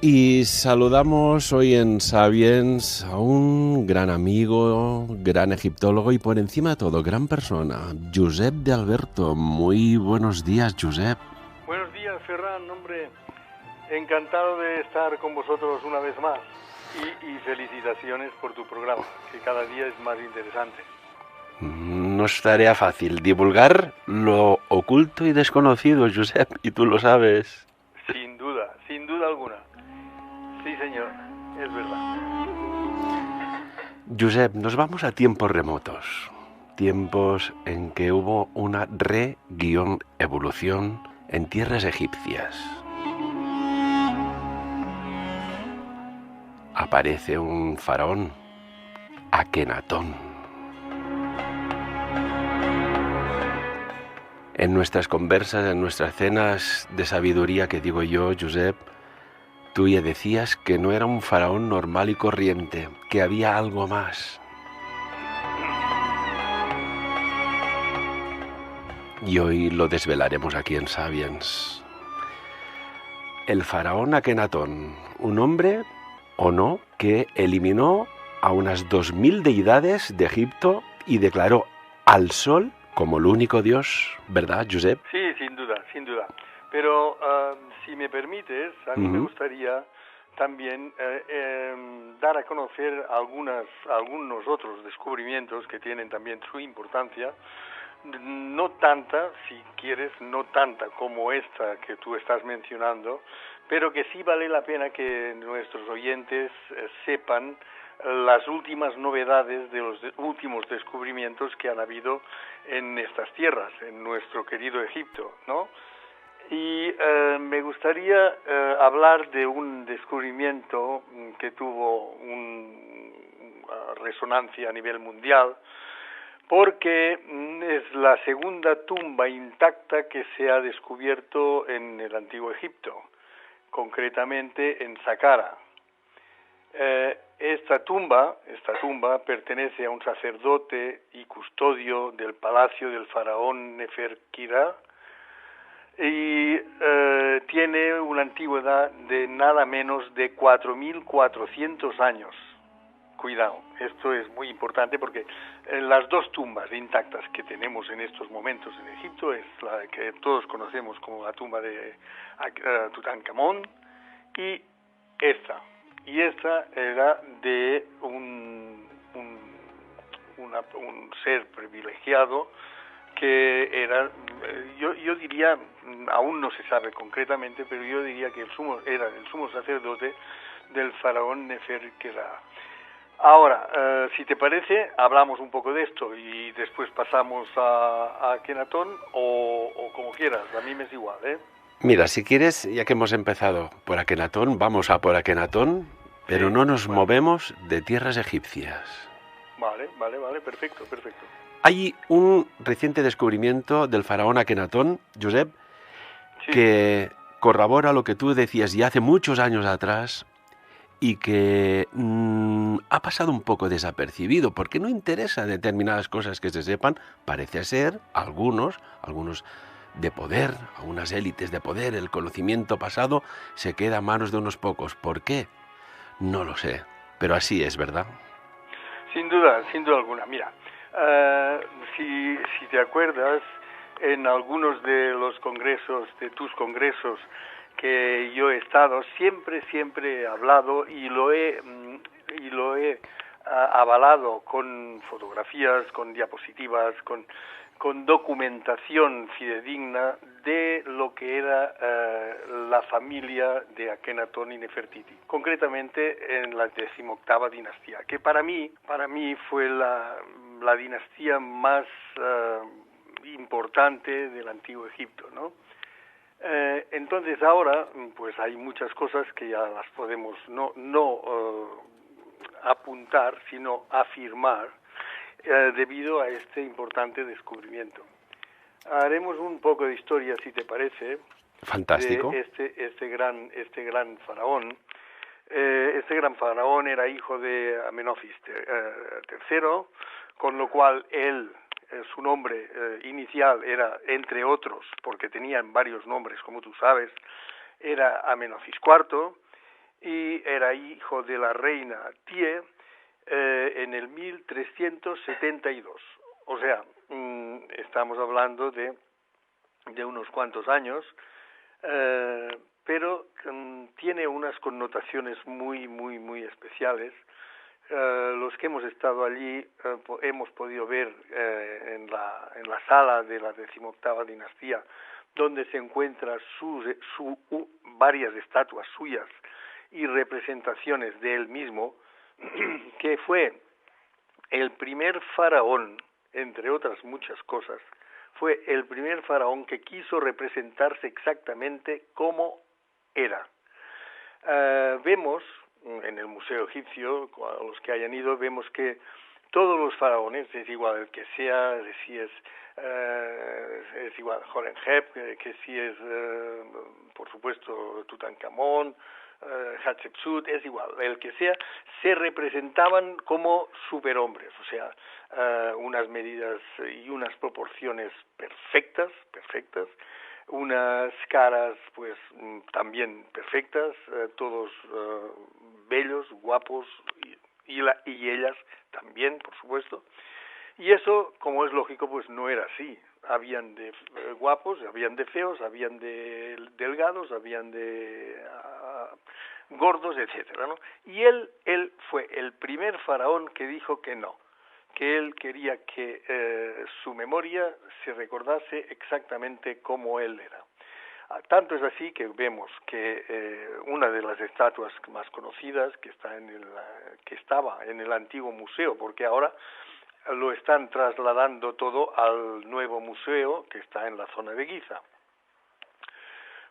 Y saludamos hoy en Sapiens a un gran amigo, gran egiptólogo y por encima de todo, gran persona, Josep de Alberto. Muy buenos días, Josep. Buenos días, Ferran. Hombre, encantado de estar con vosotros una vez más y felicitaciones por tu programa, que cada día es más interesante. No es tarea fácil divulgar lo oculto y desconocido, Josep, y tú lo sabes. Sin duda alguna. Sí, señor, es verdad. Josep, nos vamos a tiempos remotos, tiempos en que hubo una re-evolución en tierras egipcias. Aparece un faraón, Akenatón. En nuestras conversas, en nuestras cenas de sabiduría que digo yo, Josep, tú ya decías que no era un faraón normal y corriente, que había algo más. Y hoy lo desvelaremos aquí en Sapiens. El faraón Akenatón, un hombre, o no, que eliminó a unas 2000 deidades de Egipto y declaró al sol como el único dios, ¿verdad, Josep? Sí, sin duda. Pero si me permites, a mí me gustaría también dar a conocer algunos otros descubrimientos que tienen también su importancia. No tanta, si quieres, no tanta como esta que tú estás mencionando, pero que sí vale la pena que nuestros oyentes sepan las últimas novedades de los últimos descubrimientos que han habido en estas tierras, en nuestro querido Egipto, ¿no? Y me gustaría hablar de un descubrimiento que tuvo una resonancia a nivel mundial, porque es la segunda tumba intacta que se ha descubierto en el Antiguo Egipto, concretamente en Saqqara. Esta tumba pertenece a un sacerdote y custodio del palacio del faraón Neferkira y tiene una antigüedad de nada menos de 4.400 años. Cuidado, esto es muy importante porque las dos tumbas intactas que tenemos en estos momentos en Egipto es la que todos conocemos como la tumba de Tutankamón y esta. Y esta era de un ser privilegiado que era, yo diría, aún no se sabe concretamente, pero yo diría que era el sumo sacerdote del faraón Neferkera. Ahora, si te parece, hablamos un poco de esto y después pasamos a Akenatón o como quieras, a mí me es igual, ¿eh? Mira, si quieres, ya que hemos empezado por Akenatón, vamos a por Akenatón, pero Sí, no nos bueno. movemos de tierras egipcias. Vale, perfecto. Hay un reciente descubrimiento del faraón Akenatón, Josep, Sí, que corrobora lo que tú decías ya hace muchos años atrás y que ha pasado un poco desapercibido porque no interesa determinadas cosas que se sepan. Parece ser, algunos de poder, algunas élites de poder, el conocimiento pasado se queda a manos de unos pocos. ¿Por qué? No lo sé, pero así es, ¿verdad? sin duda alguna. Mira, si te acuerdas, en algunos de los congresos, de tus congresos que yo he estado, siempre he hablado y lo he avalado con fotografías, con diapositivas, con documentación fidedigna de lo que era la familia de Akenatón y Nefertiti, concretamente en la 18ª dinastía, que para mí fue la dinastía más importante del Antiguo Egipto, ¿no? Entonces ahora, pues hay muchas cosas que ya las podemos no apuntar, sino afirmar, debido a este importante descubrimiento. Haremos un poco de historia, si te parece, Fantástico. de este gran faraón. Este gran faraón era hijo de Amenofis III, con lo cual él, su nombre inicial era, entre otros, porque tenían varios nombres, como tú sabes, era Amenofis IV, y era hijo de la reina Tie en el 1372. O sea, estamos hablando de unos cuantos años, pero tiene unas connotaciones muy, muy, muy especiales. Los que hemos estado allí hemos podido ver en la sala de la 18ª dinastía, donde se encuentran varias estatuas suyas y representaciones de él mismo, que fue el primer faraón, entre otras muchas cosas, fue el primer faraón que quiso representarse exactamente como era. Vemos en el Museo Egipcio, a los que hayan ido, vemos que todos los faraones, es igual el que sea, si es igual Horemheb, que si es, por supuesto, Tutankamón, Hatshepsut, es igual, el que sea, se representaban como superhombres, o sea, unas medidas y unas proporciones perfectas, unas caras pues también perfectas, todos bellos, guapos, y ellas también, por supuesto. Y eso, como es lógico, pues no era así. Habían de guapos, habían de feos, habían de delgados, habían de gordos, etcétera, ¿no? Y él fue el primer faraón que dijo que no, que él quería que su memoria se recordase exactamente como él era. Tanto es así que vemos que una de las estatuas más conocidas que estaba en el antiguo museo, porque ahora lo están trasladando todo al nuevo museo que está en la zona de Giza.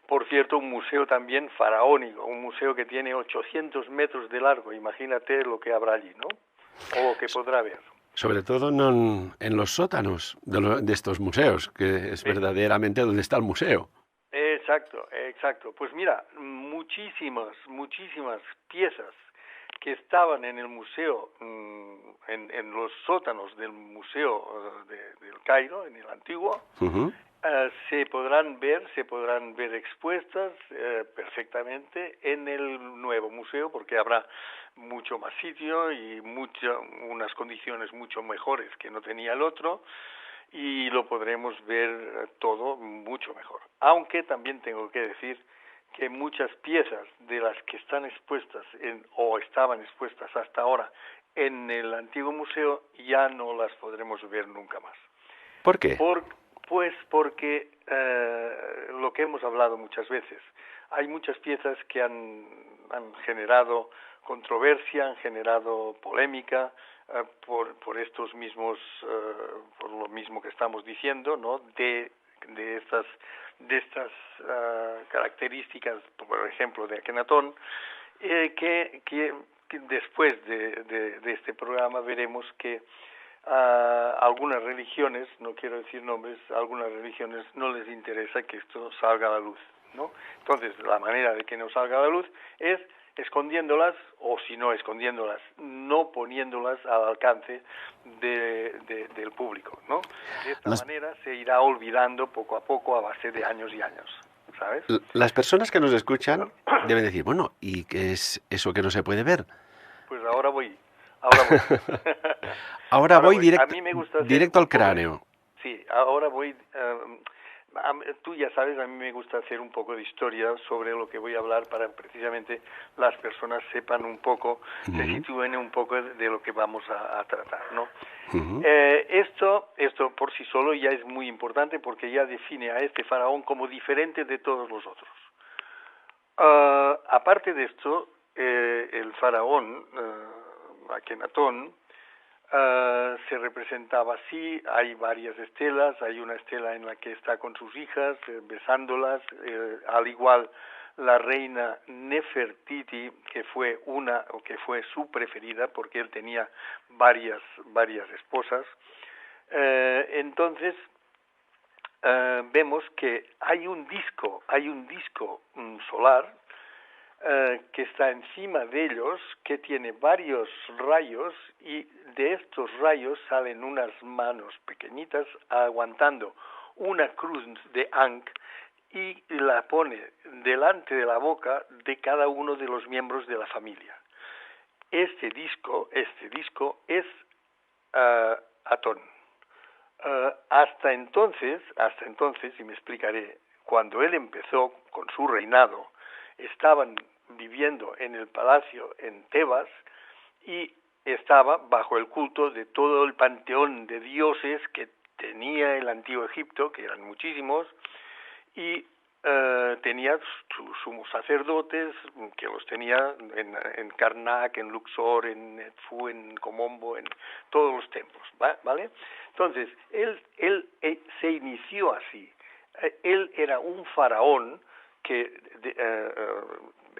Por cierto, un museo también faraónico, un museo que tiene 800 metros de largo. Imagínate lo que habrá allí, ¿no? O lo que podrá haber. Sobre todo en los sótanos de estos museos, que es verdaderamente donde está el museo. Exacto. Pues mira, muchísimas piezas que estaban en el museo, en los sótanos del museo del Cairo, en el antiguo, se podrán ver expuestas perfectamente en el nuevo museo, porque habrá mucho más sitio y unas condiciones mucho mejores que no tenía el otro, y lo podremos ver todo mucho mejor. Aunque también tengo que decir que muchas piezas de las que están expuestas o estaban expuestas hasta ahora en el antiguo museo ya no las podremos ver nunca más. ¿Por qué? Pues porque lo que hemos hablado muchas veces, hay muchas piezas que han generado controversia, han generado polémica por estos mismos, por lo mismo que estamos diciendo, ¿no? De estas características, por ejemplo, de Akenatón, que después de este programa veremos que algunas religiones, no quiero decir nombres, algunas religiones no les interesa que esto salga a la luz, ¿no? Entonces, la manera de que no salga a la luz es escondiéndolas, o si no escondiéndolas, no poniéndolas al alcance del público, ¿no? De esta manera se irá olvidando poco a poco a base de años y años, ¿sabes? Las personas que nos escuchan deben decir, bueno, ¿y qué es eso que no se puede ver? Pues ahora voy. Ahora voy a mí me gusta directo al cráneo. Sí, ahora voy. Tú ya sabes, a mí me gusta hacer un poco de historia sobre lo que voy a hablar para precisamente las personas sepan un poco, se sitúen un poco de lo que vamos a tratar, ¿no? Esto por sí solo ya es muy importante porque ya define a este faraón como diferente de todos los otros. Aparte de esto, el faraón Akenatón se representaba así. Hay varias estelas, hay una estela en la que está con sus hijas besándolas, al igual la reina Nefertiti, que fue su preferida porque él tenía varias esposas. Entonces vemos que hay un disco solar que está encima de ellos, que tiene varios rayos, y de estos rayos salen unas manos pequeñitas aguantando una cruz de Ankh, y la pone delante de la boca de cada uno de los miembros de la familia. Este disco es Atón. Hasta entonces, y me explicaré, cuando él empezó con su reinado, estaban viviendo en el palacio en Tebas y estaba bajo el culto de todo el panteón de dioses que tenía el antiguo Egipto, que eran muchísimos, y tenía sus sumos sacerdotes, que los tenía en Karnak, en Luxor, en Edfu, en Komombo, en todos los templos, ¿vale? Entonces, él se inició así. Él era un faraón que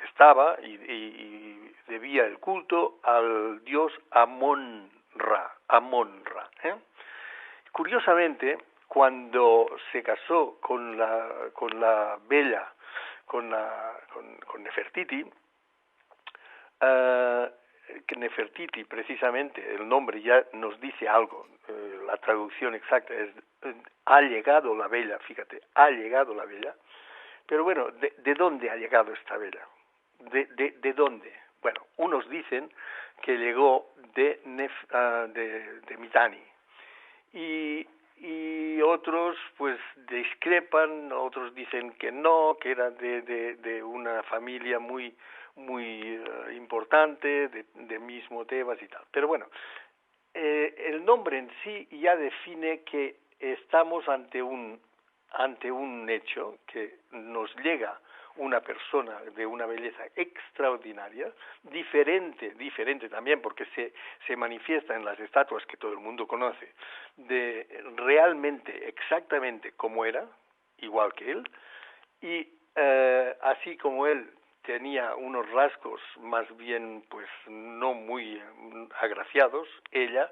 estaba y debía el culto al dios Amon-Ra. Curiosamente, cuando se casó con la bella, con Nefertiti, que Nefertiti, precisamente, el nombre ya nos dice algo, la traducción exacta es ha llegado la bella, fíjate, ha llegado la bella, pero bueno, ¿de dónde ha llegado esta bella? ¿De dónde? Bueno, unos dicen que llegó de Mitanni, y otros pues discrepan, otros dicen que no, que era de una familia muy importante, de mismo Tebas y tal. Pero bueno, el nombre en sí ya define que estamos ante un hecho que nos llega una persona de una belleza extraordinaria, diferente también porque se manifiesta en las estatuas que todo el mundo conoce, de realmente exactamente como era, igual que él, y así como él tenía unos rasgos más bien pues no muy agraciados, ella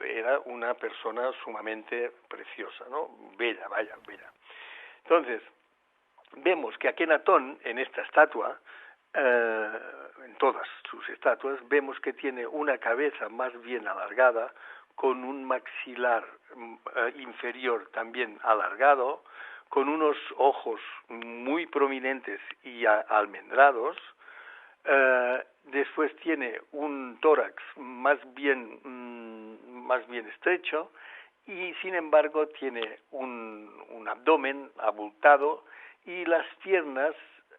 era una persona sumamente preciosa, ¿no? Bella. Entonces, vemos que Akenatón, en esta estatua, en todas sus estatuas, vemos que tiene una cabeza más bien alargada, con un maxilar inferior también alargado, con unos ojos muy prominentes y almendrados. Después tiene un tórax más bien estrecho y sin embargo tiene un abdomen abultado y las piernas,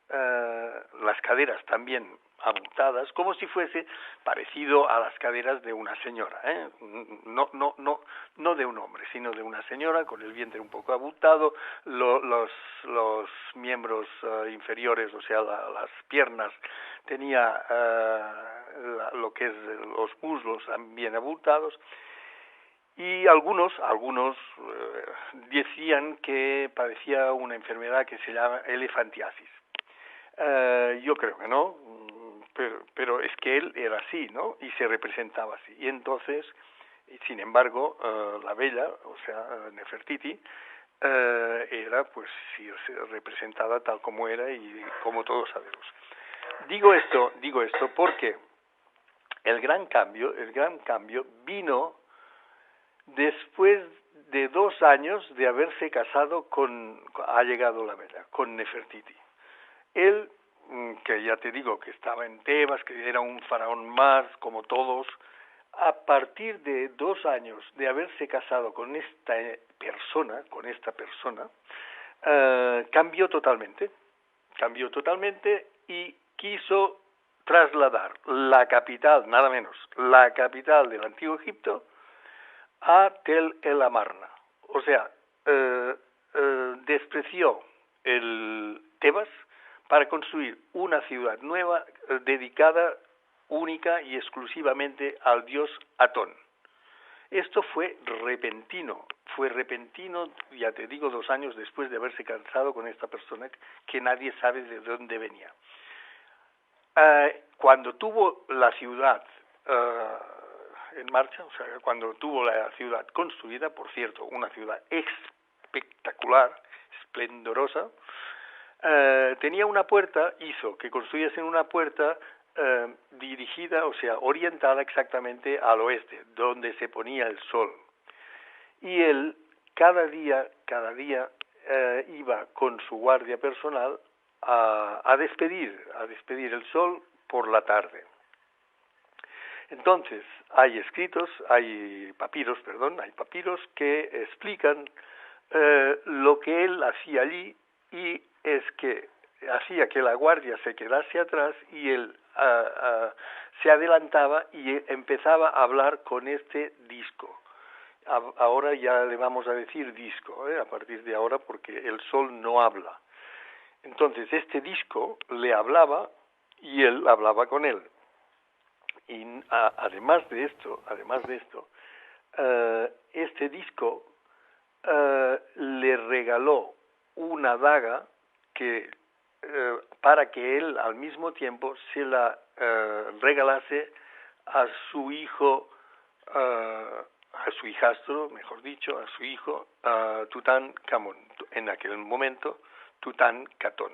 las caderas también abultadas, como si fuese parecido a las caderas de una señora, no de un hombre, sino de una señora, con el vientre un poco abultado, los miembros inferiores, o sea, las piernas, tenía lo que es los muslos bien abultados, y algunos decían que padecía una enfermedad que se llama elefantiasis. Yo creo que no, pero es que él era así, ¿no? Y se representaba así. Y entonces, sin embargo, la bella, o sea, Nefertiti, era pues sí, representada tal como era y como todos sabemos. Digo esto porque el gran cambio vino después de 2 años de haberse casado ha llegado la bella, con Nefertiti. Él, que ya te digo que estaba en Tebas, que era un faraón más, como todos, a partir de 2 años de haberse casado con esta persona, cambió totalmente y quiso trasladar la capital, nada menos, la capital del Antiguo Egipto, a Tel el Amarna. O sea, despreció el Tebas para construir una ciudad nueva dedicada única y exclusivamente al dios Atón. Esto fue repentino, ya te digo, 2 años después de haberse casado con esta persona que nadie sabe de dónde venía. Cuando tuvo la ciudad en marcha, o sea, cuando tuvo la ciudad construida, por cierto, una ciudad espectacular, esplendorosa, tenía una puerta, hizo que construyesen una puerta dirigida, o sea, orientada exactamente al oeste, donde se ponía el sol. Y él cada día iba con su guardia personal a despedir el sol por la tarde. Entonces, hay papiros que explican lo que él hacía allí, y es que hacía que la guardia se quedase atrás y él se adelantaba y empezaba a hablar con este disco. Ahora ya le vamos a decir disco, a partir de ahora, porque el sol no habla. Entonces este disco le hablaba y él hablaba con él. Y además de esto, este disco le regaló una daga que para que él al mismo tiempo se la regalase a su hijo, a su hijastro, mejor dicho, a su hijo Tutankamón, en aquel momento Tutankaton.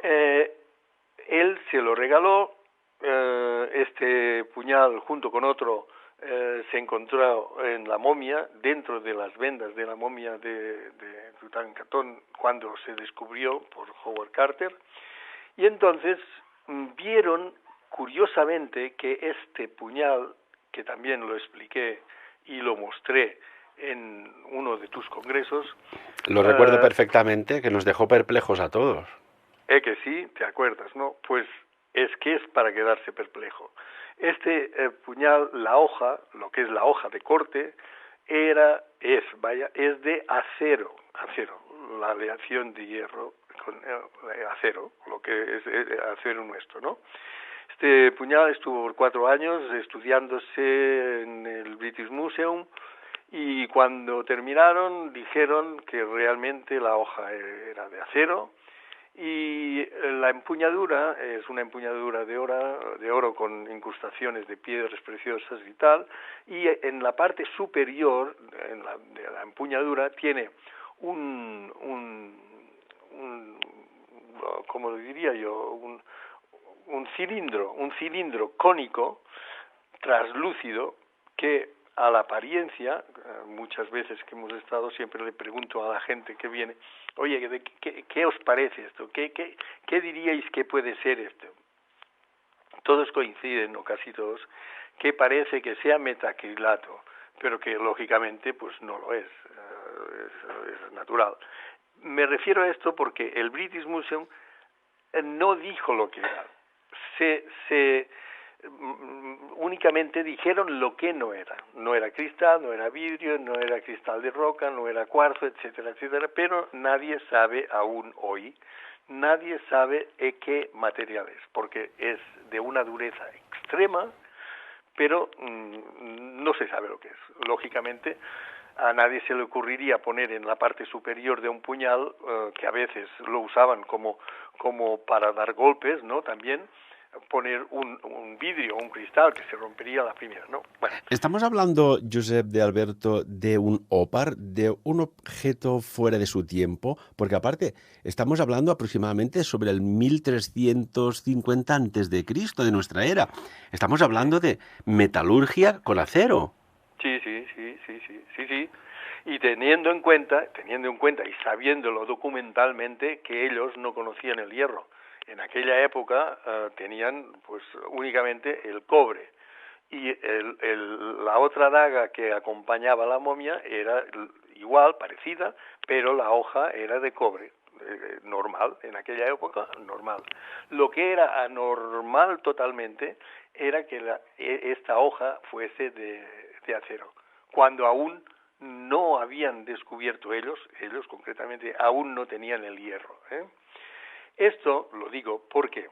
Él se lo regaló. Este puñal, junto con otro, se encontró en la momia, dentro de las vendas de la momia de Tutankamón, cuando se descubrió por Howard Carter. Y entonces vieron curiosamente que este puñal, que también lo expliqué y lo mostré en uno de tus congresos. Lo recuerdo perfectamente, que nos dejó perplejos a todos. Que sí, te acuerdas, ¿no? Pues es que es para quedarse perplejo. Este puñal, la hoja, lo que es la hoja de corte, es de acero, la aleación de hierro con acero, lo que es acero nuestro, ¿no? Este puñal estuvo por 4 años estudiándose en el British Museum, y cuando terminaron dijeron que realmente la hoja era de acero. Y la empuñadura es una empuñadura de oro con incrustaciones de piedras preciosas y tal, y en la parte superior de la empuñadura tiene ¿cómo lo diría yo? Un cilindro cónico, traslúcido, que a la apariencia, muchas veces que hemos estado, siempre le pregunto a la gente que viene, oye, ¿qué os parece esto? ¿Qué diríais que puede ser esto? Todos coinciden, o casi todos, que parece que sea metacrilato, pero que lógicamente pues no lo es, es natural. Me refiero a esto porque el British Museum no dijo lo que era. Únicamente dijeron lo que no era. No era cristal, no era vidrio, no era cristal de roca, no era cuarzo, etcétera, etcétera, pero nadie sabe aún hoy, nadie sabe qué material es, porque es de una dureza extrema, pero no se sabe lo que es. Lógicamente, a nadie se le ocurriría poner en la parte superior de un puñal, que a veces lo usaban como para dar golpes, ¿no? También poner un vidrio, un cristal que se rompería a la primera, ¿no? Bueno. Estamos hablando, Josep de Alberto, de un ópar, de un objeto fuera de su tiempo, porque aparte estamos hablando aproximadamente sobre el 1350 a.C. de nuestra era. Estamos hablando de metalurgia con acero. Sí. Y teniendo en cuenta y sabiéndolo documentalmente, que ellos no conocían el hierro. En aquella época tenían pues únicamente el cobre, y la otra daga que acompañaba a la momia era igual, parecida, pero la hoja era de cobre, normal, en aquella época normal. Lo que era anormal totalmente era que esta hoja fuese de acero, cuando aún no habían descubierto ellos concretamente aún no tenían el hierro, Esto lo digo porque,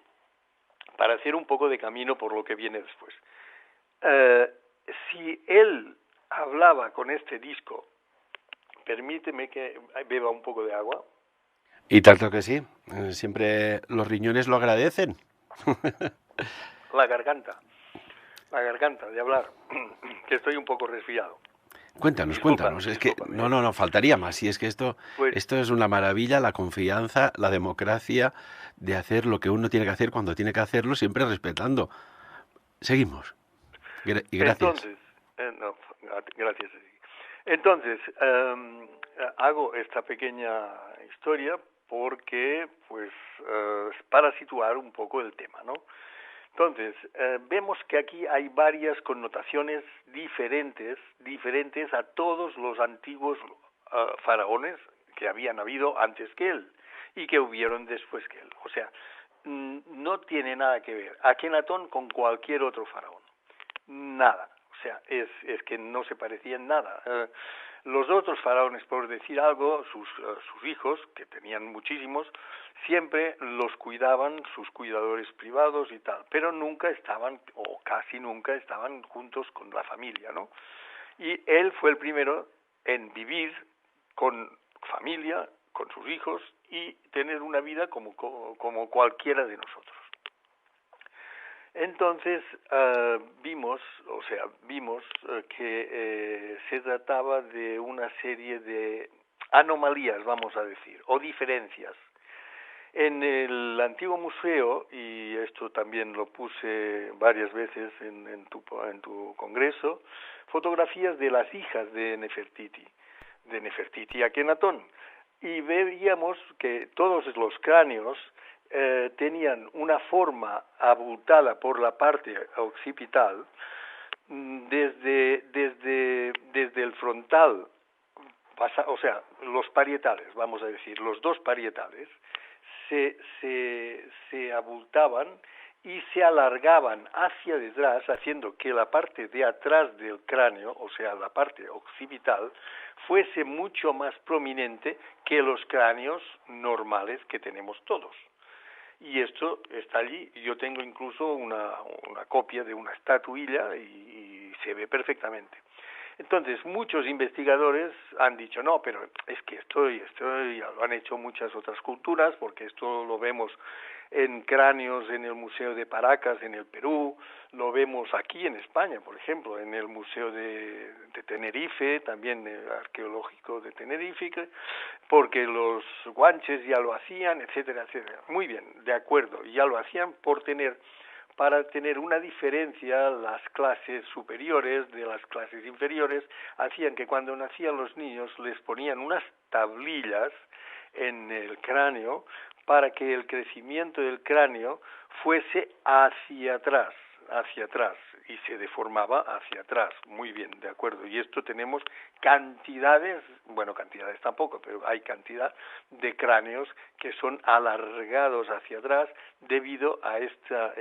para hacer un poco de camino por lo que viene después, si él hablaba con este disco, permíteme que beba un poco de agua. Y tanto que sí, siempre los riñones lo agradecen. La garganta de hablar, que estoy un poco resfriado. Cuéntanos. Es que no, faltaría más. Y es que esto es una maravilla, la confianza, la democracia de hacer lo que uno tiene que hacer cuando tiene que hacerlo, siempre respetando. Seguimos. Y gracias. Entonces, gracias. Entonces, hago esta pequeña historia porque, pues, para situar un poco el tema, ¿no? Entonces, vemos que aquí hay varias connotaciones diferentes a todos los antiguos faraones que habían habido antes que él y que hubieron después que él. O sea, no tiene nada que ver Akenatón con cualquier otro faraón. Nada. O sea, es que no se parecía en nada. Los otros faraones, por decir algo, sus hijos, que tenían muchísimos, siempre los cuidaban sus cuidadores privados y tal, pero nunca estaban, o casi nunca estaban juntos con la familia, ¿no? Y él fue el primero en vivir con familia, con sus hijos, y tener una vida como cualquiera de nosotros. Entonces vimos que se trataba de una serie de anomalías, vamos a decir, o diferencias. En el antiguo museo, y esto también lo puse varias veces en tu congreso, fotografías de las hijas de Nefertiti Akenatón, y veíamos que todos los cráneos tenían una forma abultada por la parte occipital, desde el frontal, o sea, los parietales, vamos a decir, los dos parietales, se abultaban y se alargaban hacia detrás, haciendo que la parte de atrás del cráneo, o sea, la parte occipital, fuese mucho más prominente que los cráneos normales que tenemos todos. Y esto está allí. Yo tengo incluso una copia de una estatuilla y se ve perfectamente. Entonces, muchos investigadores han dicho, no, pero es que esto ya lo han hecho muchas otras culturas, porque esto lo vemos en cráneos en el Museo de Paracas, en el Perú, lo vemos aquí en España, por ejemplo, en el Museo de Tenerife, también el arqueológico de Tenerife, porque los guanches ya lo hacían, etcétera, etcétera. Muy bien, de acuerdo, ya lo hacían para tener una diferencia. Las clases superiores de las clases inferiores hacían que cuando nacían los niños les ponían unas tablillas en el cráneo para que el crecimiento del cráneo fuese hacia atrás, y se deformaba hacia atrás. Muy bien, de acuerdo. Y esto tenemos cantidades tampoco, pero hay cantidad de cráneos que son alargados hacia atrás debido a esta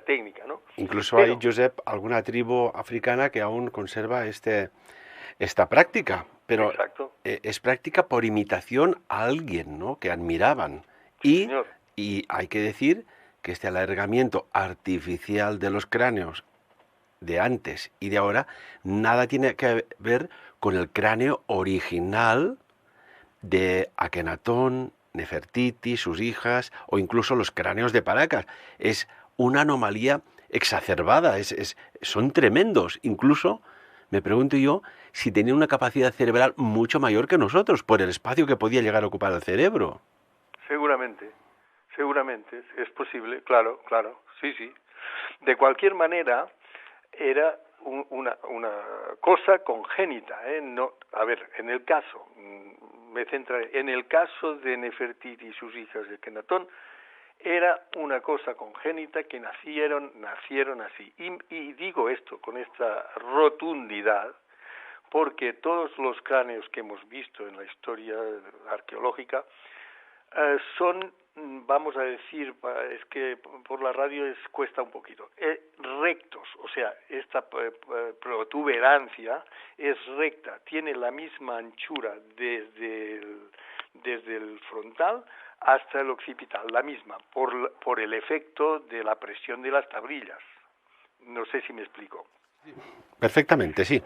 técnica, ¿no? Incluso hay, Josep, alguna tribu africana que aún conserva esta práctica, pero exacto. Es práctica por imitación a alguien, ¿no?, que admiraban. Sí, señor. Y hay que decir que este alargamiento artificial de los cráneos de antes y de ahora nada tiene que ver con el cráneo original de Akenatón, Nefertiti, sus hijas, o incluso los cráneos de Paracas. Es una anomalía exacerbada, son tremendos. Incluso me pregunto yo si tenían una capacidad cerebral mucho mayor que nosotros, por el espacio que podía llegar a ocupar el cerebro. Seguramente, es posible, claro, sí. De cualquier manera, era una cosa congénita, No, a ver, en el caso, me centraré, en el caso de Nefertiti y sus hijas de Akenatón, era una cosa congénita que nacieron así. Y digo esto con esta rotundidad, porque todos los cráneos que hemos visto en la historia arqueológica son, vamos a decir, es que por la radio cuesta un poquito, rectos, o sea, esta protuberancia es recta, tiene la misma anchura desde el frontal hasta el occipital, la misma, por el efecto de la presión de las tablillas. No sé si me explico. Perfectamente, sí.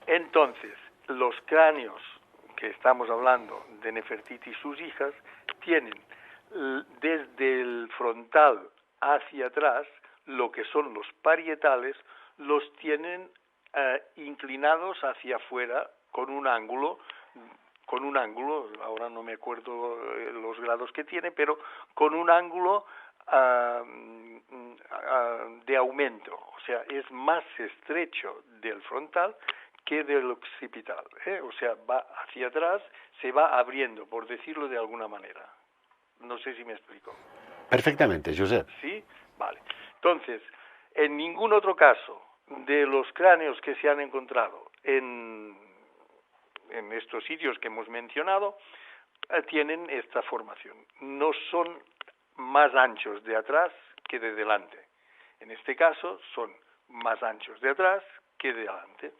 Entonces, los cráneos que estamos hablando de Nefertiti y sus hijas tienen desde el frontal hacia atrás, lo que son los parietales, los tienen inclinados hacia afuera con un ángulo, ahora no me acuerdo los grados que tiene, pero con un ángulo de aumento, o sea, es más estrecho del frontal que del occipital, o sea, va hacia atrás, se va abriendo, por decirlo de alguna manera. No sé si me explico. Perfectamente, Josep. ¿Sí? Vale. Entonces, en ningún otro caso de los cráneos que se han encontrado en estos sitios que hemos mencionado, tienen esta formación. No son más anchos de atrás que de delante. En este caso son más anchos de atrás que de delante.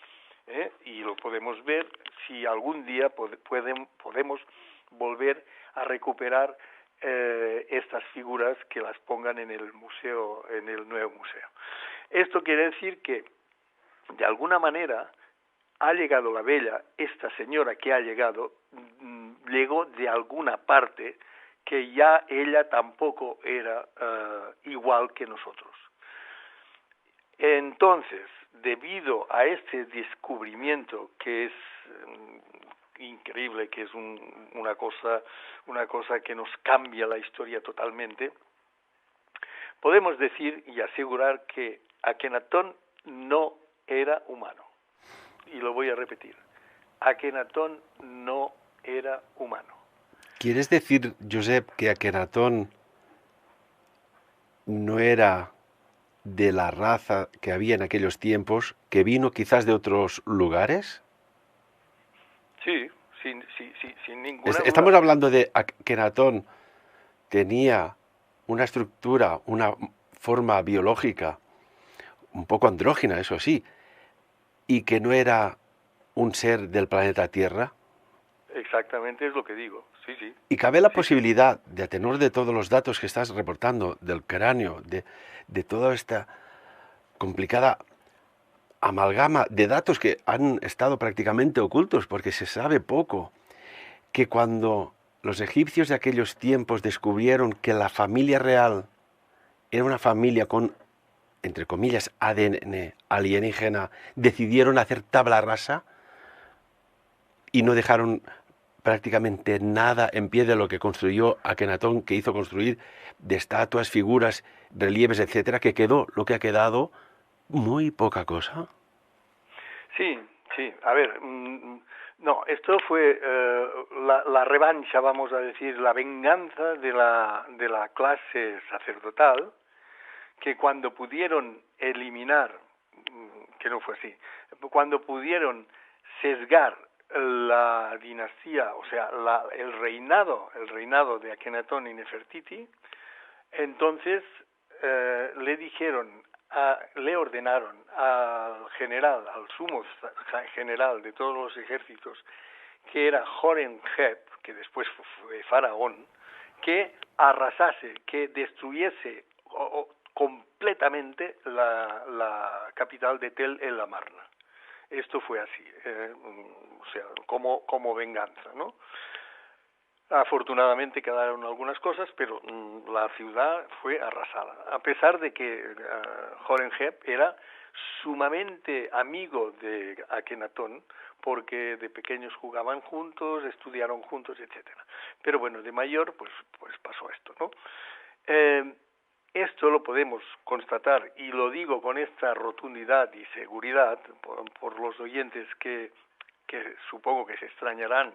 Y lo podemos ver si algún día podemos volver a recuperar estas figuras, que las pongan en el museo, en el nuevo museo. Esto quiere decir que, de alguna manera, ha llegado la Bella, esta señora que ha llegado, llegó de alguna parte que ya ella tampoco era igual que nosotros. Entonces, debido a este descubrimiento, que es increíble, que es una cosa que nos cambia la historia totalmente, podemos decir y asegurar que Akenatón no era humano. Y lo voy a repetir. Akenatón no era humano. ¿Quieres decir, Josep, que Akenatón no era de la raza que había en aquellos tiempos, que vino quizás de otros lugares? Sí, sin ninguna duda. Estamos hablando de Akenatón tenía una estructura, una forma biológica un poco andrógina, eso sí, y que no era un ser del planeta Tierra. Exactamente es lo que digo, sí, sí. Y cabe la posibilidad, de a tenor de todos los datos que estás reportando, del cráneo, de toda esta complicada amalgama de datos que han estado prácticamente ocultos porque se sabe poco, que cuando los egipcios de aquellos tiempos descubrieron que la familia real era una familia con, entre comillas, ADN alienígena, decidieron hacer tabla rasa y no dejaron prácticamente nada en pie de lo que construyó Akenatón, que hizo construir de estatuas, figuras, relieves, etcétera, que quedó lo que ha quedado, muy poca cosa. Sí, sí. A ver, no, esto fue la revancha, vamos a decir, la venganza de la clase sacerdotal, que cuando pudieron eliminar, que no fue así, cuando pudieron sesgar la dinastía, o sea, el reinado de Akenatón y Nefertiti, entonces le ordenaron al general, al sumo general de todos los ejércitos, que era Horemheb, que después fue faraón, que arrasase, que destruyese completamente la capital de Tel el Amarna. Esto fue así, o sea, como venganza, ¿no? Afortunadamente quedaron algunas cosas, pero la ciudad fue arrasada, a pesar de que Horemheb era sumamente amigo de Akenatón, porque de pequeños jugaban juntos, estudiaron juntos, etcétera. Pero bueno, de mayor, pues pasó esto, ¿no? Esto lo podemos constatar, y lo digo con esta rotundidad y seguridad, por los oyentes que supongo que se extrañarán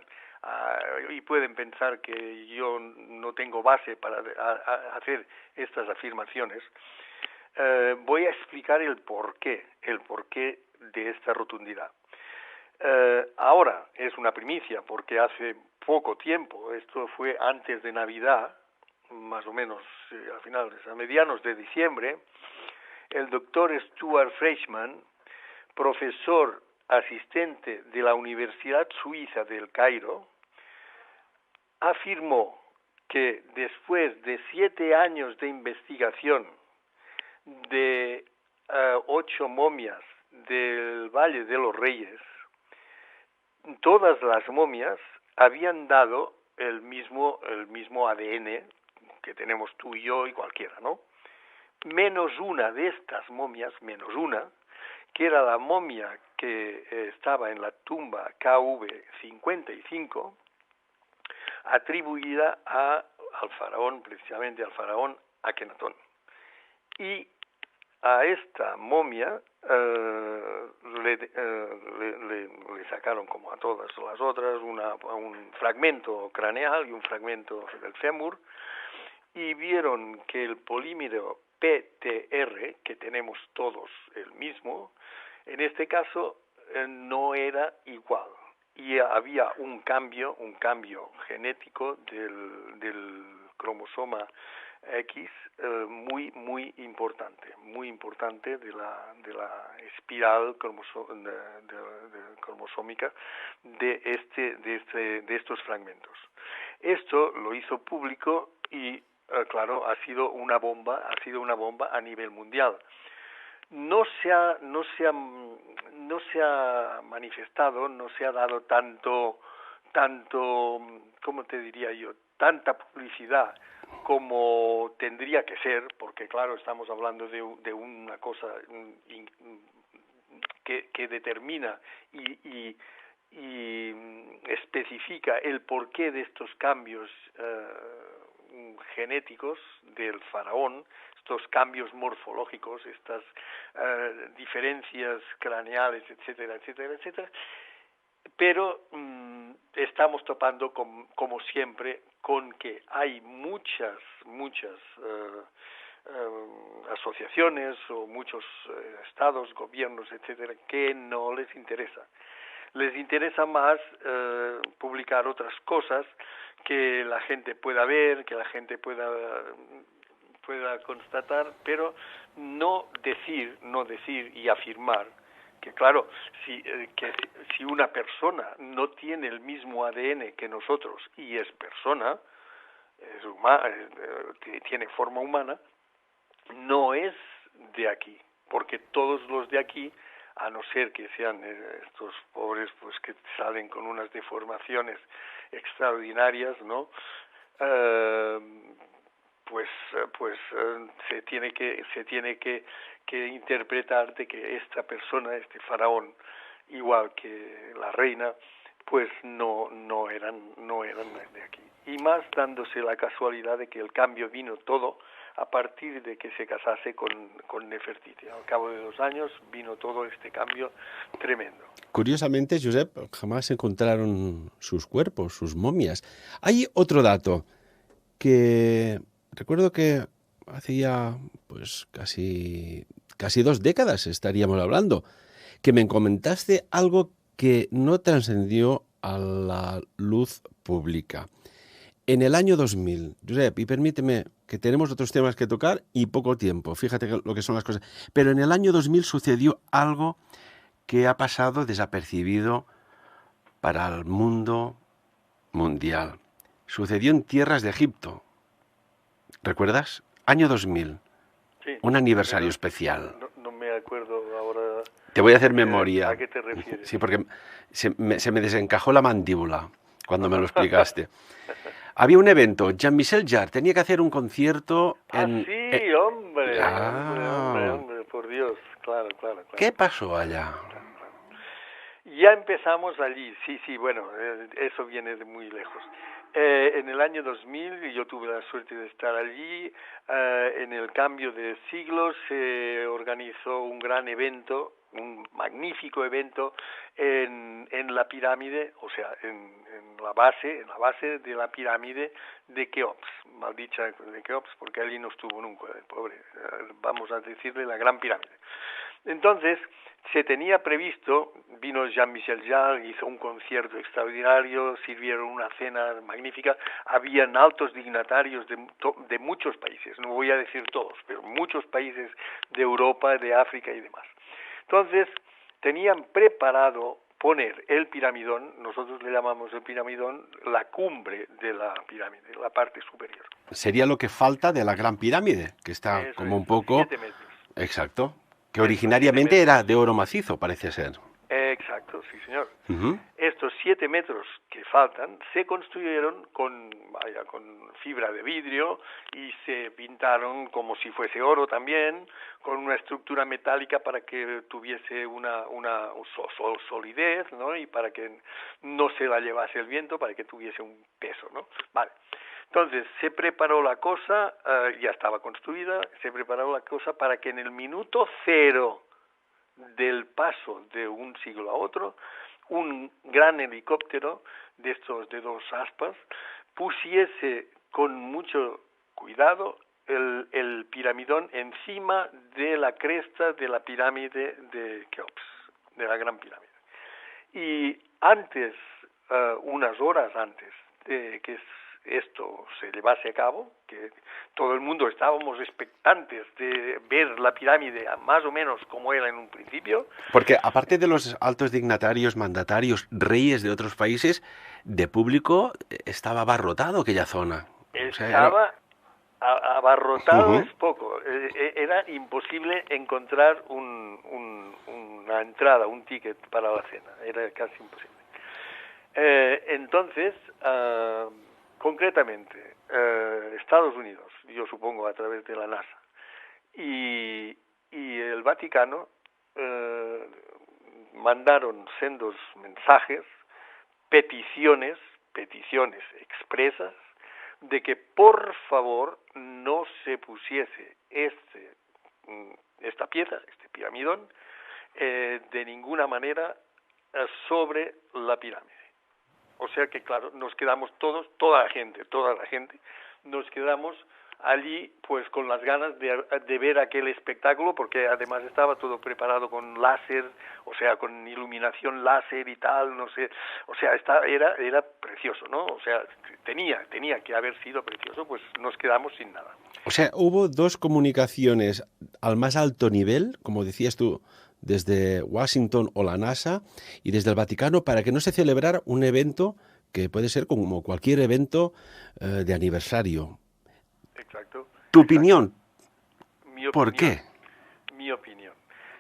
y pueden pensar que yo no tengo base para hacer estas afirmaciones. Voy a explicar el porqué de esta rotundidad. Ahora es una primicia, porque hace poco tiempo, esto fue antes de Navidad, más o menos a medianos de diciembre, el doctor Stuart Fleischmann, profesor asistente de la Universidad Suiza del Cairo, afirmó que después de 7 años de investigación de 8 momias del Valle de los Reyes, todas las momias habían dado el mismo ADN que tenemos tú y yo y cualquiera, ¿no? Menos una de estas momias, que era la momia que estaba en la tumba KV55, atribuida al faraón, precisamente al faraón Akenatón. Y a esta momia le sacaron, como a todas las otras, un fragmento craneal y un fragmento del fémur, y vieron que el polímero PTR, que tenemos todos el mismo, en este caso no era igual. Y había un cambio genético del cromosoma X muy importante de la espiral cromosómica de estos fragmentos. Esto lo hizo público y claro, ha sido una bomba a nivel mundial. No se ha manifestado, no se ha dado tanto, ¿cómo te diría yo?, tanta publicidad como tendría que ser, porque claro, estamos hablando de una cosa que determina y especifica el porqué de estos cambios genéticos del faraón, estos cambios morfológicos, estas diferencias craneales, etcétera, pero estamos topando como siempre con que hay muchas asociaciones o muchos estados, gobiernos, etcétera, que no les interesa. Les interesa más publicar otras cosas que la gente pueda ver, que la gente pueda constatar, pero no decir y afirmar que claro, si una persona no tiene el mismo ADN que nosotros y es persona, tiene forma humana, no es de aquí, porque todos los de aquí, a no ser que sean estos pobres pues que salen con unas deformaciones extraordinarias, ¿no? Se tiene que interpretar de que esta persona, este faraón, igual que la reina, pues no eran de aquí. Y más dándose la casualidad de que el cambio vino todo a partir de que se casase con Nefertiti. Al cabo de 2 años vino todo este cambio tremendo. Curiosamente, Josep, jamás encontraron sus cuerpos, sus momias. Hay otro dato que recuerdo que hace ya pues casi 2 décadas estaríamos hablando, que me comentaste algo que no trascendió a la luz pública. En el año 2000, Josep, y permíteme que tenemos otros temas que tocar y poco tiempo, fíjate lo que son las cosas, pero en el año 2000 sucedió algo que ha pasado desapercibido para el mundo mundial. Sucedió en tierras de Egipto. ¿Recuerdas? Año 2000. Sí, un aniversario especial. No me acuerdo ahora. Te voy a hacer memoria. ¿A qué te refieres? Sí, porque se me desencajó la mandíbula cuando me lo explicaste. Había un evento, Jean-Michel Jarre tenía que hacer un concierto en... sí, hombre, hombre, por Dios, claro. ¿Qué pasó allá? Ya empezamos allí, sí, bueno, eso viene de muy lejos. En el año 2000 yo tuve la suerte de estar allí. En el cambio de siglos se organizó un gran evento, un magnífico evento en la pirámide, o sea, en la base de la pirámide de Keops, maldicha de Keops, porque allí no estuvo nunca, el pobre, vamos a decirle la Gran Pirámide. Entonces, se tenía previsto, vino Jean-Michel Jarre, hizo un concierto extraordinario, sirvieron una cena magnífica, habían altos dignatarios de muchos países, no voy a decir todos, pero muchos países de Europa, de África y demás. Entonces, tenían preparado poner el piramidón, nosotros le llamamos el piramidón, la cumbre de la pirámide, la parte superior. Sería lo que falta de la Gran Pirámide, que está eso como un poco... 7 metros. Exacto. Que originariamente era de oro macizo, parece ser. Exacto, sí señor. Estos 7 metros que faltan se construyeron con fibra de vidrio y se pintaron como si fuese oro también, con una estructura metálica para que tuviese una solidez, ¿no? Y para que no se la llevase el viento, para que tuviese un peso, ¿no? Vale. Entonces se preparó la cosa, ya estaba construida, se preparó la cosa para que en el minuto cero del paso de un siglo a otro, un gran helicóptero de estos de 2 aspas pusiese con mucho cuidado el piramidón encima de la cresta de la pirámide de Keops, de la Gran Pirámide. Y antes, unas horas antes de que esto se llevase a cabo, que todo el mundo estábamos expectantes de ver la pirámide más o menos como era en un principio. Porque aparte de los altos dignatarios, mandatarios, reyes de otros países, de público estaba abarrotado aquella zona. Estaba abarrotado, es poco. Era imposible encontrar una entrada, un ticket para la cena. Era casi imposible. Entonces, concretamente, Estados Unidos, yo supongo a través de la NASA, y el Vaticano mandaron sendos mensajes, peticiones expresas, de que por favor no se pusiese esta pieza, este piramidón, de ninguna manera sobre la pirámide. O sea que, claro, nos quedamos toda la gente, nos quedamos allí pues con las ganas de ver aquel espectáculo, porque además estaba todo preparado con láser, o sea, con iluminación láser y tal, no sé, o sea, era precioso, ¿no? O sea, tenía que haber sido precioso, pues nos quedamos sin nada. O sea, hubo 2 comunicaciones al más alto nivel, como decías tú, desde Washington o la NASA y desde el Vaticano para que no se celebrara un evento que puede ser como cualquier evento de aniversario. Exacto. ¿Tu opinión? ¿Por Opinión, qué?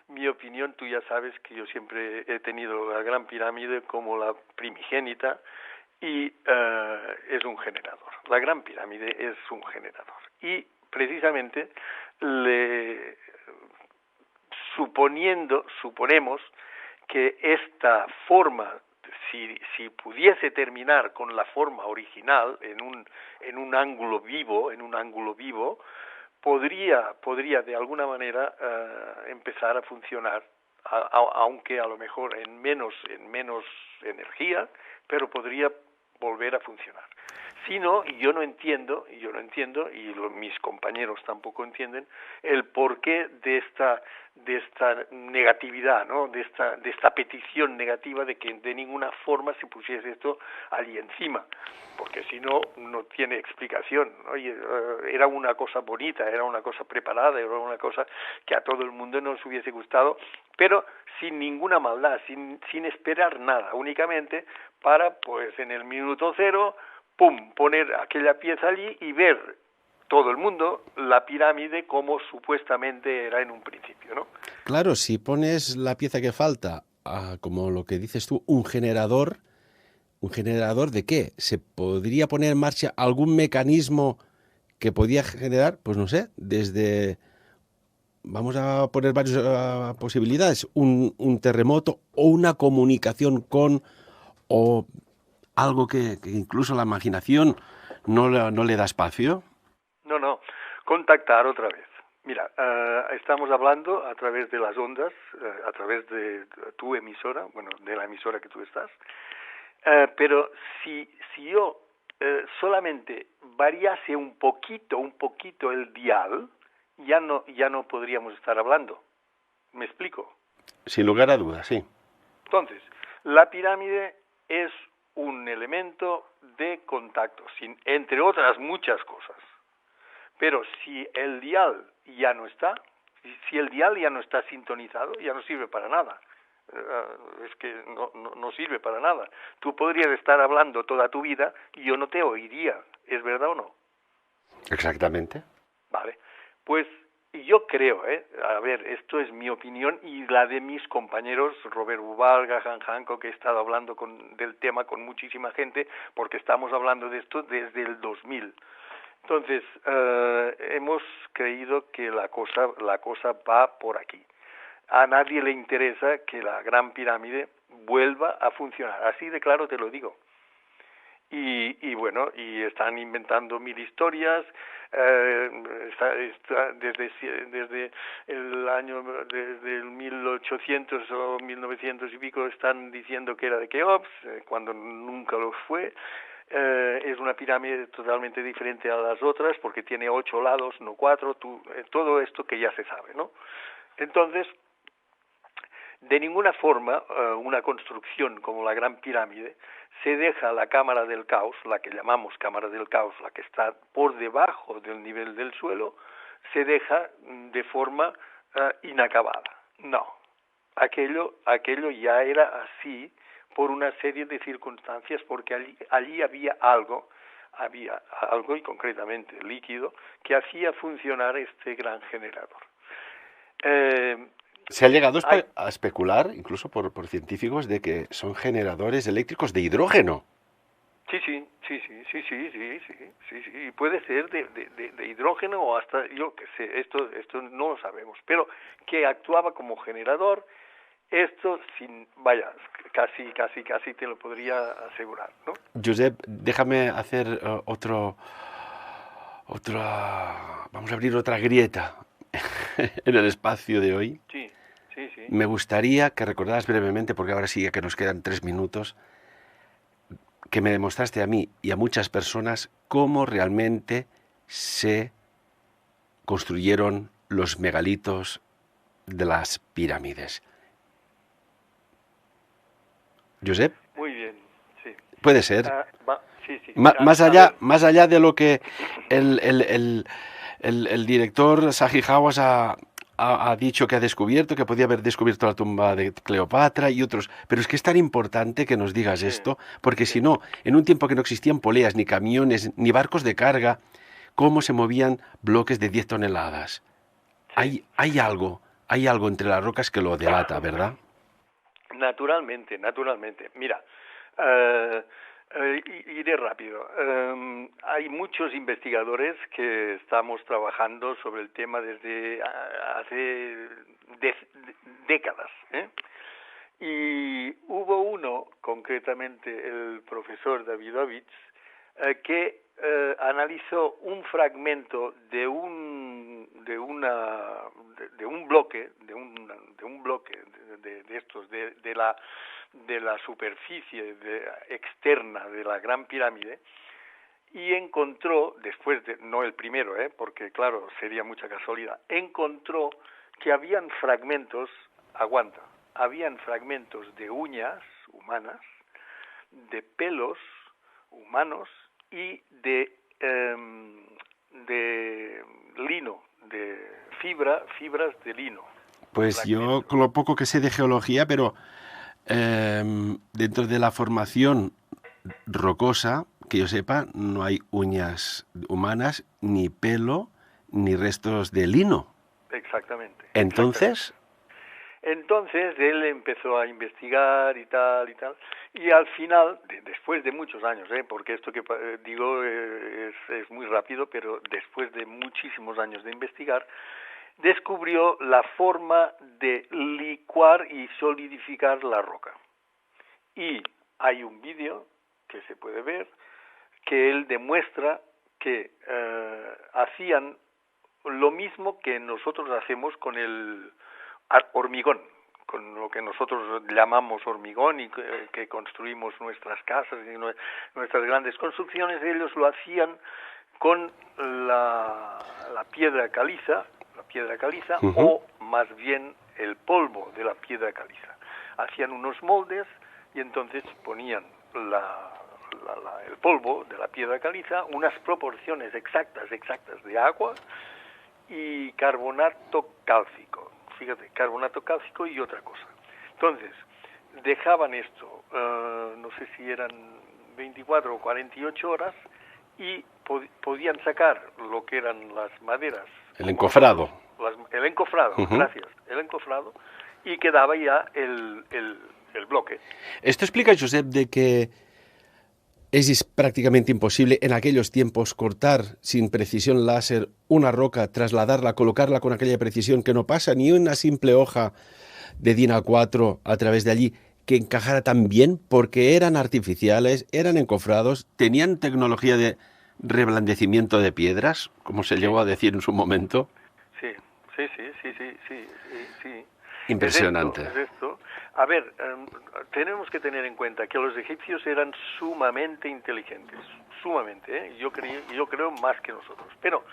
Mi opinión, tú ya sabes que yo siempre he tenido la Gran Pirámide como la primigénita y es un generador. La Gran Pirámide es un generador. Y precisamente suponemos que esta forma, si pudiese terminar con la forma original en un ángulo vivo, podría de alguna manera empezar a funcionar, aunque a lo mejor en menos energía, pero podría volver a funcionar. Si no, yo no entiendo, y mis compañeros tampoco entienden, el porqué de esta negatividad, ¿no? De esta petición negativa de que de ninguna forma se pusiese esto allí encima, porque si no, no tiene explicación. Oye, era una cosa bonita, era una cosa preparada, era una cosa que a todo el mundo nos hubiese gustado, pero sin ninguna maldad, sin esperar nada, únicamente para, pues en el minuto cero, ¡pum!, poner aquella pieza allí y ver todo el mundo la pirámide como supuestamente era en un principio, ¿no? Claro, si pones la pieza que falta, como lo que dices tú, ¿un generador de qué? ¿Se podría poner en marcha algún mecanismo que podía generar, pues no sé, desde, vamos a poner varias posibilidades, un terremoto o una comunicación o algo que incluso la imaginación no le da espacio? No, contactar otra vez. Mira, estamos hablando a través de las ondas, a través de tu emisora, bueno, de la emisora que tú estás, pero si yo solamente variase un poquito el dial, ya no podríamos estar hablando. ¿Me explico? Sin lugar a dudas, sí. Entonces, la pirámide es un elemento de contacto, entre otras muchas cosas. Pero si el dial ya no está, si el dial ya no está sintonizado, ya no sirve para nada. Es que no sirve para nada. Tú podrías estar hablando toda tu vida y yo no te oiría. ¿Es verdad o no? Exactamente. Vale. Pues yo creo, a ver, esto es mi opinión y la de mis compañeros Robert Bubal, Gahan Hancock, que he estado hablando del tema con muchísima gente, porque estamos hablando de esto desde el 2000. Entonces, hemos creído que la cosa va por aquí. A nadie le interesa que la Gran Pirámide vuelva a funcionar. Así de claro te lo digo. Y bueno, y están inventando mil historias. Desde desde el 1800 o 1900 y pico están diciendo que era de Keops, cuando nunca lo fue. Es una pirámide totalmente diferente a las otras porque tiene 8 lados, no 4, todo esto que ya se sabe, ¿no? Entonces, de ninguna forma una construcción como la Gran Pirámide se deja la cámara del caos, la que llamamos cámara del caos, la que está por debajo del nivel del suelo, se deja de forma inacabada. No, aquello ya era así por una serie de circunstancias, porque allí había algo y concretamente líquido, que hacía funcionar este gran generador. Se ha llegado a especular, incluso por científicos, de que son generadores eléctricos de hidrógeno. Sí, y puede ser de hidrógeno o hasta, yo qué sé, esto no lo sabemos, pero que actuaba como generador, esto casi te lo podría asegurar, ¿no? Josep, déjame hacer vamos a abrir otra grieta en el espacio de hoy. Sí. Me gustaría que recordaras brevemente, porque ahora sí ya que nos quedan 3 minutos, que me demostraste a mí y a muchas personas cómo realmente se construyeron los megalitos de las pirámides. ¿Josep? Muy bien, sí. Puede ser. Sí. Más allá de lo que el director Zahi Hawass ha dicho que ha descubierto, que podía haber descubierto la tumba de Cleopatra y otros. Pero es que es tan importante que nos digas esto, porque si no, en un tiempo que no existían poleas, ni camiones, ni barcos de carga, ¿cómo se movían bloques de 10 toneladas? Sí. Hay algo entre las rocas que lo delata, ¿verdad? Naturalmente. Mira, iré rápido. Hay muchos investigadores que estamos trabajando sobre el tema desde hace décadas, y hubo uno, concretamente el profesor Davidovich, que analizó un fragmento de un bloque de estos de la superficie externa de la Gran Pirámide, y encontró, no el primero, porque claro, sería mucha casualidad, encontró que habían fragmentos de uñas humanas, de pelos humanos y de lino, de fibras de lino. Pues yo, con lo poco que sé de geología, pero dentro de la formación rocosa, que yo sepa, no hay uñas humanas, ni pelo, ni restos de lino. Exactamente. Entonces él empezó a investigar y tal, y al final, después de muchos años, porque esto que digo es muy rápido, pero después de muchísimos años de investigar, descubrió la forma de licuar y solidificar la roca. Y hay un vídeo que se puede ver que él demuestra que hacían lo mismo que nosotros hacemos con el hormigón, con lo que nosotros llamamos hormigón y que construimos nuestras casas y nuestras grandes construcciones. Ellos lo hacían con la piedra caliza, o más bien el polvo de la piedra caliza. Hacían unos moldes y entonces ponían el polvo de la piedra caliza, unas proporciones exactas de agua y carbonato cálcico. Fíjate, carbonato cálcico y otra cosa. Entonces, dejaban esto, no sé si eran 24 o 48 horas, y podían sacar lo que eran las maderas. El encofrado. El encofrado, gracias. El encofrado, y quedaba ya el bloque. Esto explica, Josep, de que es prácticamente imposible en aquellos tiempos cortar sin precisión láser una roca, trasladarla, colocarla con aquella precisión que no pasa ni una simple hoja de DIN A4 a través de allí, que encajara tan bien porque eran artificiales, eran encofrados, tenían tecnología de reblandecimiento de piedras, como se llegó a decir en su momento. Sí. Impresionante. Es esto. A ver, tenemos que tener en cuenta que los egipcios eran sumamente inteligentes, sumamente, ¿eh? Yo creo más que nosotros. Pero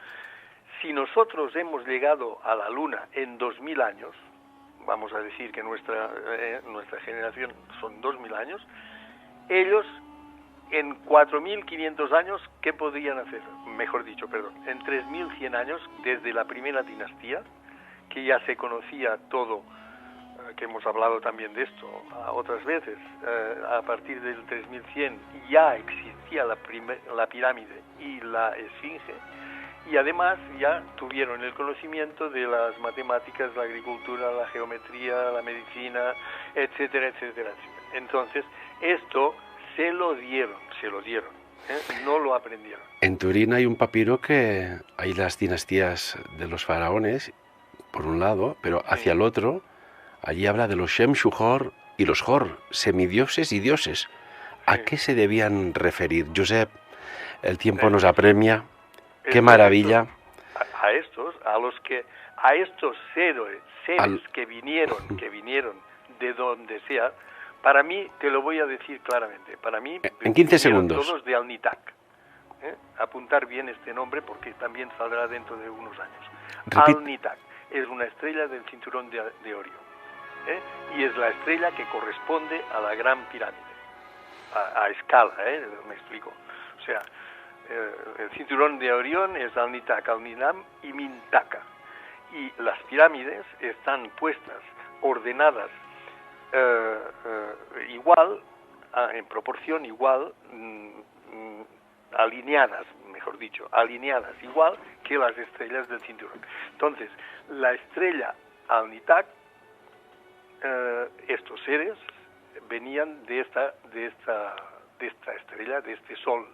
si nosotros hemos llegado a la Luna en 2000 años, vamos a decir que nuestra generación son 2000 años, ellos en 4500 años, ¿qué podrían hacer? Mejor dicho, perdón, en 3100 años, desde la primera dinastía, que ya se conocía todo, que hemos hablado también de esto otras veces, a partir del 3100 ya existía la pirámide y la esfinge, y además ya tuvieron el conocimiento de las matemáticas, la agricultura, la geometría, la medicina, etcétera, etcétera, etcétera. Entonces, esto se lo dieron, no lo aprendieron. En Turín hay un papiro que hay las dinastías de los faraones, por un lado, pero hacia el otro, allí habla de los Shem, Shuhor y los Hor, semidioses y dioses. ¿A qué se debían referir? Josep, el tiempo nos apremia. ¡Qué maravilla! A estos seres que vinieron de donde sea, para mí, te lo voy a decir claramente, para mí... En 15 segundos. Todos de Alnitak. Apuntar bien este nombre porque también saldrá dentro de unos años. Alnitak es una estrella del cinturón de Orión. Y es la estrella que corresponde a la Gran Pirámide. A escala, me explico. O sea... el cinturón de Orión es Alnitak, Alnilam y Mintaka. Y las pirámides están puestas, ordenadas igual, en proporción igual, alineadas igual que las estrellas del cinturón. Entonces, la estrella Alnitak, estos seres venían de esta estrella, de este sol,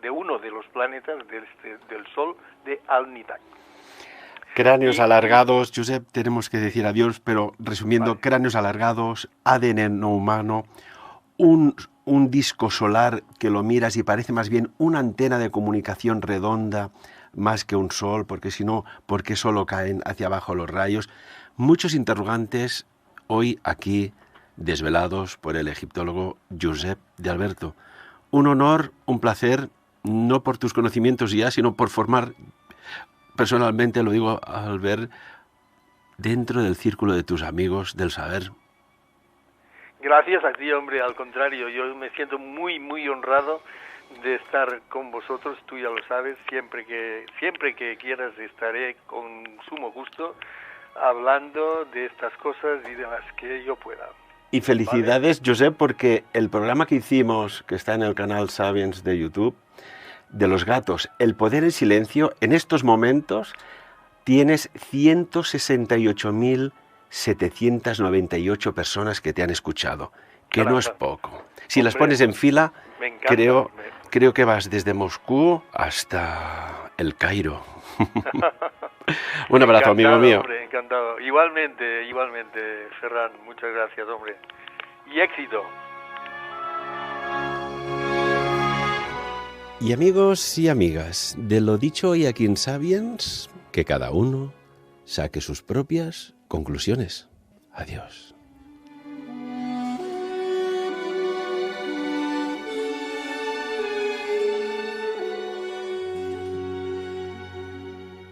de uno de los planetas del Sol de Alnitak. Cráneos alargados, Josep, tenemos que decir adiós, pero resumiendo, cráneos alargados, ADN no humano, un disco solar que lo miras y parece más bien una antena de comunicación redonda más que un sol, porque si no, ¿por qué solo caen hacia abajo los rayos? Muchos interrogantes hoy aquí desvelados por el egiptólogo Josep de Alberto. Un honor, un placer, no por tus conocimientos ya, sino por formar, personalmente lo digo al ver, dentro del círculo de tus amigos del saber. Gracias a ti, hombre, al contrario, yo me siento muy, muy honrado de estar con vosotros, tú ya lo sabes, siempre que quieras estaré con sumo gusto hablando de estas cosas y de las que yo pueda. Y felicidades, ¿vale? Josep, porque el programa que hicimos, que está en el canal Sapiens de YouTube, de los gatos, El poder en silencio, en estos momentos tienes 168.798 personas que te han escuchado, que Caramba. No es poco. Si Hombre, las pones en fila, creo que vas desde Moscú hasta el Cairo. Un abrazo, amigo mío. Hombre, encantado. Igualmente, Ferran, muchas gracias, hombre. Y éxito. Y amigos y amigas, de lo dicho hoy aquí en Sapiens, que cada uno saque sus propias conclusiones. Adiós.